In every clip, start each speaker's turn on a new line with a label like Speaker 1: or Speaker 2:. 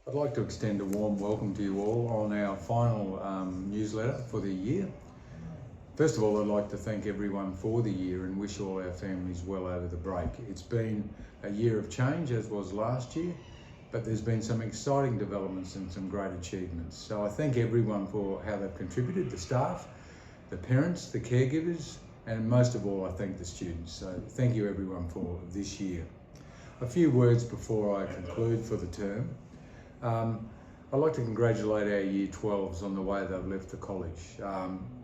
Speaker 1: I'd like to extend a warm welcome to you all on our final newsletter for the year. First of all, I'd like to thank everyone for the year and wish all our families well over the break. It's been a year of change, as was last year, but there's been some exciting developments and some great achievements. So I thank everyone for how they've contributed, the staff, the parents, the caregivers, and most of all, I thank the students. So thank you everyone for this year. A few words before I conclude for the term. I'd like to congratulate our Year 12s on the way they've left the college.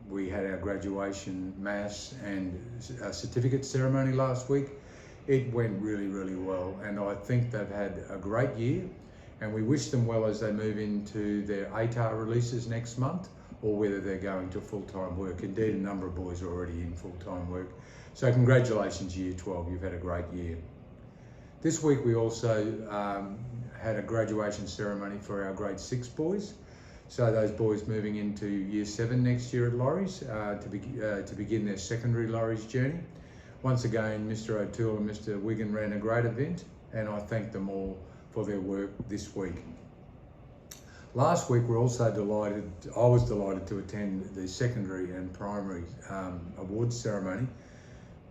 Speaker 1: We had our graduation mass and certificate ceremony last week. It went really well, and I think they've had a great year, and we wish them well as they move into their ATAR releases next month, or whether they're going to full-time work. Indeed, a number of boys are already in full-time work. So congratulations, Year 12, you've had a great year. This week we also had a graduation ceremony for our grade 6 boys. So those boys moving into Year 7 next year at Laurie's to begin their secondary Laurie's journey. Once again, Mr. O'Toole and Mr. Wigan ran a great event, and I thank them all for their work this week. Last week we're also delighted, I was delighted to attend the secondary and primary awards ceremony.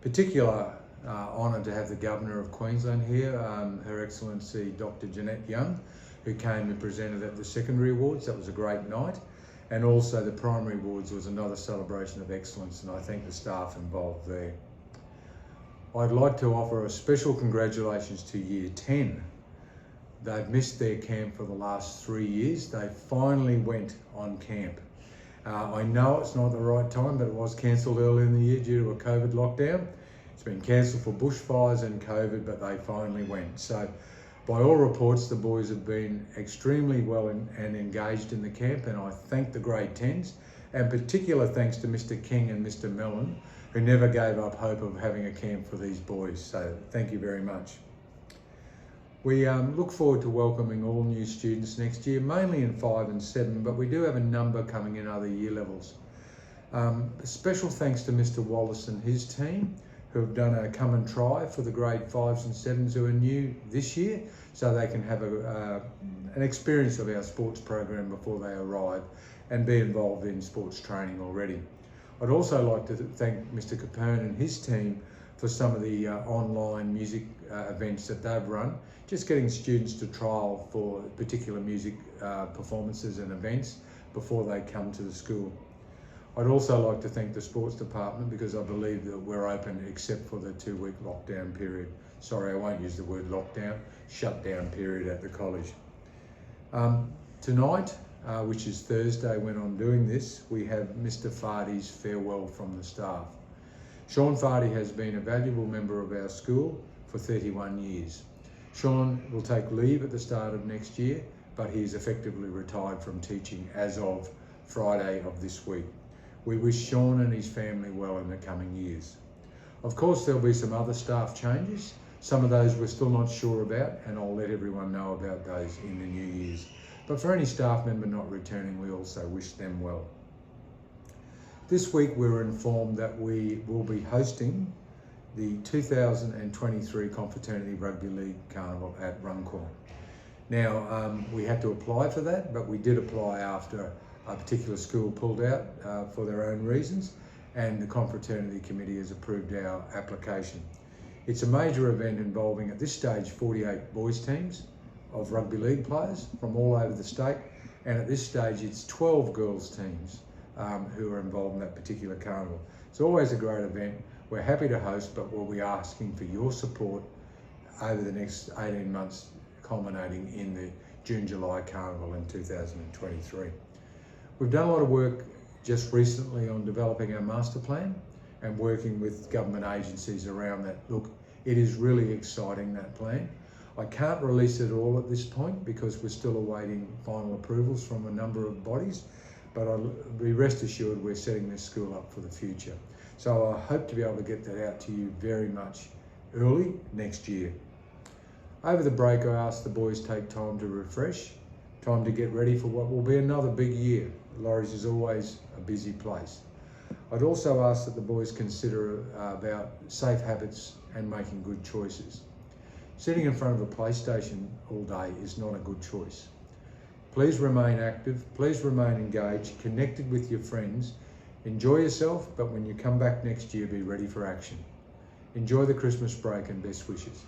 Speaker 1: Particular honour to have the Governor of Queensland here, Her Excellency Dr. Jeanette Young, who came and presented at the secondary awards. That was a great night. And also the primary awards was another celebration of excellence, and I thank the staff involved there. I'd like to offer a special congratulations to Year 10. They've missed their camp for the last 3 years. They finally went on camp. I know it's not the right time, but it was cancelled early in the year due to a COVID lockdown. It's been cancelled for bushfires and COVID, but they finally went. So by all reports, the boys have been extremely well and engaged in the camp, and I thank the grade 10s, and particular thanks to Mr. King and Mr. Mellon, who never gave up hope of having a camp for these boys. So thank you very much. We look forward to welcoming all new students next year, mainly in 5 and 7, but we do have a number coming in other year levels. Special thanks to Mr. Wallace and his team, who have done a come and try for the grade 5s and 7s who are new this year, so they can have an experience of our sports program before they arrive and be involved in sports training already. I'd also like to thank Mr. Capone and his team for some of the online music events that they've run, just getting students to trial for particular music performances and events before they come to the school. I'd also like to thank the sports department, because I believe that we're open except for the 2-week lockdown period. Sorry, I won't use the word lockdown, shutdown period at the college. Tonight, which is Thursday when I'm doing this, we have Mr. Fardy's farewell from the staff. Sean Fardy has been a valuable member of our school for 31 years. Sean will take leave at the start of next year, but he's effectively retired from teaching as of Friday of this week. We wish Sean and his family well in the coming years. Of course, there'll be some other staff changes. Some of those we're still not sure about, and I'll let everyone know about those in the new years. But for any staff member not returning, we also wish them well. This week we were informed that we will be hosting the 2023 Confraternity Rugby League Carnival at Runcorn. Now, we had to apply for that, but we did apply after a particular school pulled out for their own reasons, and the Confraternity Committee has approved our application. It's a major event involving, at this stage, 48 boys teams of rugby league players from all over the state, and at this stage it's 12 girls teams who are involved in that particular carnival. It's always a great event. We're happy to host, but we'll be asking for your support over the next 18 months, culminating in the June-July carnival in 2023. We've done a lot of work just recently on developing our master plan and working with government agencies around that. Look, it is really exciting, that plan. I can't release it all at this point because we're still awaiting final approvals from a number of bodies, but be rest assured we're setting this school up for the future. So I hope to be able to get that out to you very much early next year. Over the break, I asked the boys to take time to refresh, time to get ready for what will be another big year. Laurie's is always a busy place. I'd also ask that the boys consider about safe habits and making good choices. Sitting in front of a PlayStation all day is not a good choice. Please remain active, please remain engaged, connected with your friends. Enjoy yourself, but when you come back next year, be ready for action. Enjoy the Christmas break and best wishes.